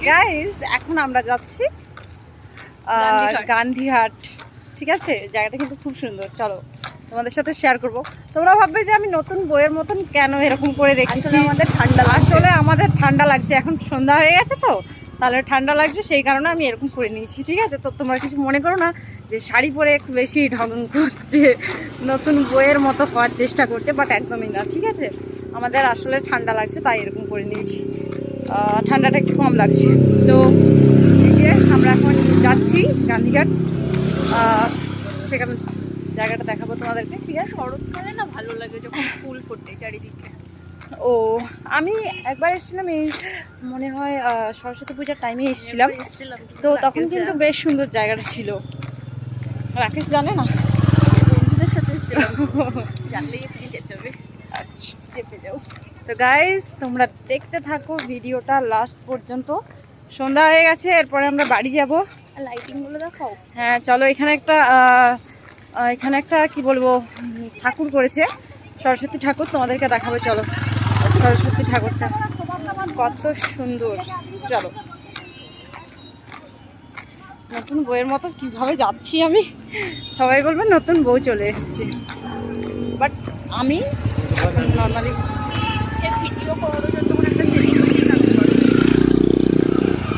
Guys এখন আমরা যাচ্ছি গান্ধীহাট। ঠিক আছে, জায়গাটা কিন্তু খুব সুন্দর। চলো তোমাদের সাথে শেয়ার করব। তোমরা ভাববে যে আমি নতুন বইয়ের মতন কেন এরকম করে রেখেছি। আমাদের ঠান্ডা, আসলে আমাদের ঠান্ডা লাগছে, এখন সন্ধ্যা হয়ে গেছে তো, তাহলে ঠান্ডা লাগছে, সেই কারণে আমি এরকম করে নিয়েছি। ঠিক আছে, তো তোমরা কিছু মনে করো না যে শাড়ি পরে একটু বেশি ঢং করছে, নতুন বইয়ের মতো হওয়ার চেষ্টা করছে, বাট একদমই না। ঠিক আছে, আমাদের আসলে ঠান্ডা লাগছে তাই এরকম করে নিয়েছি, ঠান্ডাটা একটু কম লাগছে। তো এই যে আমরা এখন যাচ্ছি গান্ধীঘাট, সেখানে জায়গাটা দেখাবো তোমাদেরকে। ঠিক আছে, শরৎকালে না ভালো লাগে যখন ফুল ফোটে চারিদিকে। ও আমি একবার এসেছিলাম, এই মনে হয় সরস্বতী পূজার টাইমে এসেছিলাম, তো তখন কিন্তু বেশ সুন্দর জায়গাটা ছিল। রাকেশ জানে না, বন্ধুদের সাথে এসেছিলাম, জানলেই এখানে যেতে হবে। আচ্ছা, চেপে যাও। তো গাইজ তোমরা দেখতে থাকো ভিডিওটা লাস্ট পর্যন্ত। সন্ধ্যা হয়ে গেছে, এরপরে আমরা বাড়ি যাব। আর লাইটিংগুলো দেখাও। হ্যাঁ চলো, এখানে একটা কি বলবো ঠাকুর করেছে, সরস্বতী ঠাকুর, তোমাদেরকে দেখাবো। চলো, সরস্বতী ঠাকুরটা কত সুন্দর। চলো, নতুন বইয়ের মতো কিভাবে যাচ্ছি আমি, সবাই বলবে নতুন বউ চলে এসেছে, বাট আমি নর্মালি ভিডিও করার জন্য একটা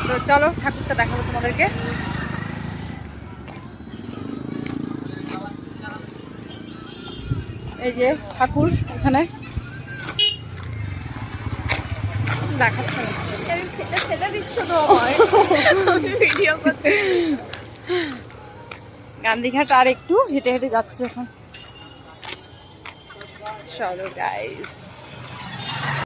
তো চলো ঠাকুরটা দেখাবো তোমাদেরকে। এই যে ঠাকুর এখানে দেখাচ্ছে, ফেলে দিচ্ছ তো আমায় ভিডিও করতে। গান্ধীঘাট আর একটু হেঁটে হেঁটে যাচ্ছে এখন। চলো গাইস।